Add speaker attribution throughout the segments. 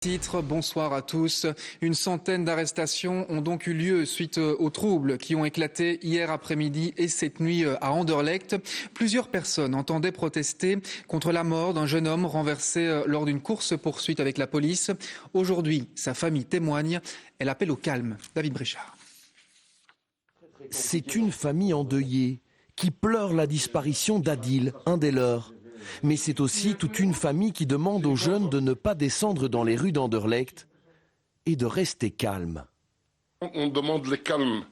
Speaker 1: Titre, bonsoir à tous. Une centaine d'arrestations ont donc eu lieu suite aux troubles qui ont éclaté hier après-midi et cette nuit à Anderlecht. Plusieurs personnes entendaient protester contre la mort d'un jeune homme renversé lors d'une course-poursuite avec la police. Aujourd'hui, sa famille témoigne. Elle appelle au calme. David Brichard.
Speaker 2: C'est une famille endeuillée qui pleure la disparition d'Adil, un des leurs. Mais c'est aussi toute une famille qui demande aux jeunes de ne pas descendre dans les rues d'Anderlecht et de rester calme.
Speaker 3: On demande le calme.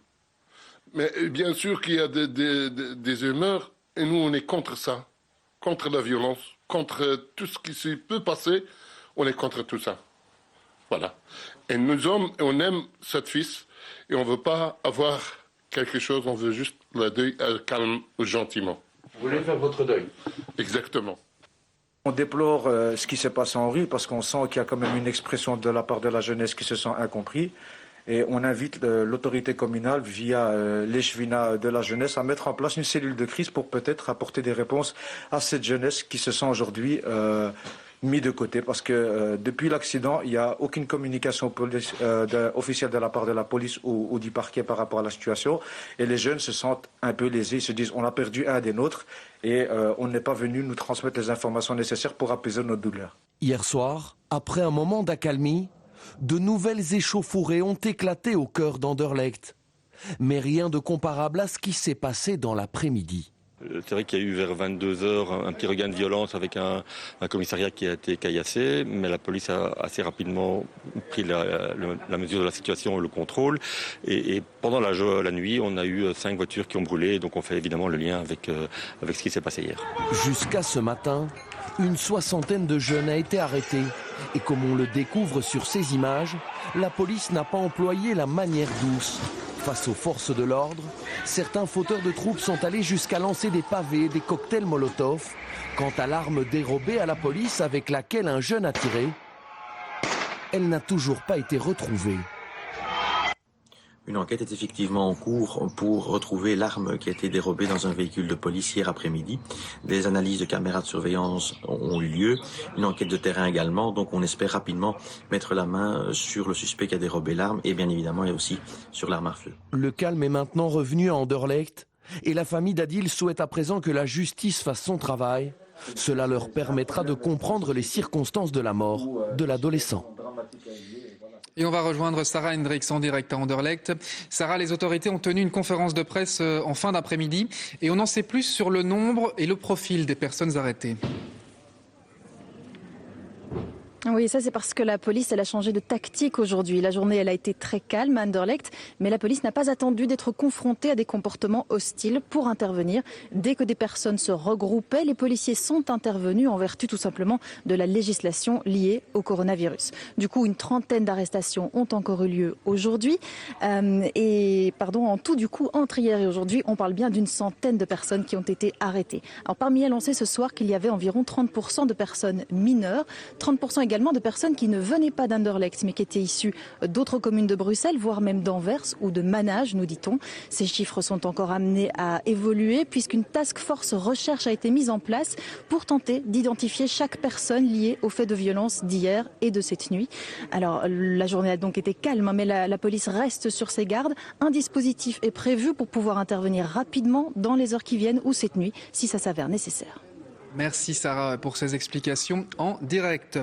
Speaker 3: Mais bien sûr qu'il y a des humeurs et nous on est contre ça. Contre la violence, contre tout ce qui se peut passer, on est contre tout ça. Voilà. Et nous on aime cette fils et on ne veut pas avoir quelque chose, on veut juste le deuil calme ou gentiment.
Speaker 4: Vous voulez faire votre deuil?
Speaker 3: Exactement.
Speaker 5: On déplore ce qui s'est passé en rue parce qu'on sent qu'il y a quand même une expression de la part de la jeunesse qui se sent incompris. Et on invite l'autorité communale via l'échevinat de la jeunesse à mettre en place une cellule de crise pour peut-être apporter des réponses à cette jeunesse qui se sent aujourd'hui mis de côté. Parce que depuis l'accident, il n'y a aucune communication officielle de la part de la police ou du parquet par rapport à la situation. Et les jeunes se sentent un peu lésés, ils se disent on a perdu un des nôtres et on n'est pas venu nous transmettre les informations nécessaires pour apaiser notre douleur.
Speaker 2: Hier soir, après un moment d'accalmie, de nouvelles échauffourées ont éclaté au cœur d'Anderlecht. Mais rien de comparable à ce qui s'est passé dans l'après-midi.
Speaker 6: C'est vrai qu'il y a eu vers 22h un petit regain de violence avec un commissariat qui a été caillassé, mais la police a assez rapidement pris la mesure de la situation et le contrôle. Et pendant la nuit, on a eu 5 voitures qui ont brûlé, donc on fait évidemment le lien avec ce qui s'est passé hier. Jusqu'à
Speaker 2: ce matin, une soixantaine de jeunes a été arrêtés. Et comme on le découvre sur ces images, la police n'a pas employé la manière douce. Face aux forces de l'ordre, certains fauteurs de troupes sont allés jusqu'à lancer des pavés, des cocktails Molotov. Quant à l'arme dérobée à la police avec laquelle un jeune a tiré, elle n'a toujours pas été retrouvée.
Speaker 7: Une enquête est effectivement en cours pour retrouver l'arme qui a été dérobée dans un véhicule de police hier après-midi. Des analyses de caméras de surveillance ont eu lieu, une enquête de terrain également, donc on espère rapidement mettre la main sur le suspect qui a dérobé l'arme et bien évidemment et aussi sur l'arme à feu.
Speaker 2: Le calme est maintenant revenu à Anderlecht et la famille d'Adil souhaite à présent que la justice fasse son travail. Cela leur permettra de comprendre les circonstances de la mort de l'adolescent.
Speaker 1: Et on va rejoindre Sarah Hendricks en direct à Anderlecht. Sarah, les autorités ont tenu une conférence de presse en fin d'après-midi et on en sait plus sur le nombre et le profil des personnes arrêtées.
Speaker 8: Oui, ça c'est parce que la police elle a changé de tactique aujourd'hui. La journée elle a été très calme à Anderlecht, mais la police n'a pas attendu d'être confrontée à des comportements hostiles pour intervenir. Dès que des personnes se regroupaient, les policiers sont intervenus en vertu tout simplement de la législation liée au coronavirus. Du coup, une trentaine d'arrestations ont encore eu lieu aujourd'hui. En tout, du coup, entre hier et aujourd'hui, on parle bien d'une centaine de personnes qui ont été arrêtées. Alors parmi elles, on sait ce soir qu'il y avait environ 30% de personnes mineures, 30% également de personnes qui ne venaient pas d'Anderlecht mais qui étaient issues d'autres communes de Bruxelles, voire même d'Anvers ou de Manage, nous dit-on. Ces chiffres sont encore amenés à évoluer puisqu'une task force recherche a été mise en place pour tenter d'identifier chaque personne liée aux faits de violence d'hier et de cette nuit. Alors la journée a donc été calme, mais la police reste sur ses gardes. Un dispositif est prévu pour pouvoir intervenir rapidement dans les heures qui viennent ou cette nuit si ça s'avère nécessaire.
Speaker 1: Merci Sarah pour ces explications en direct.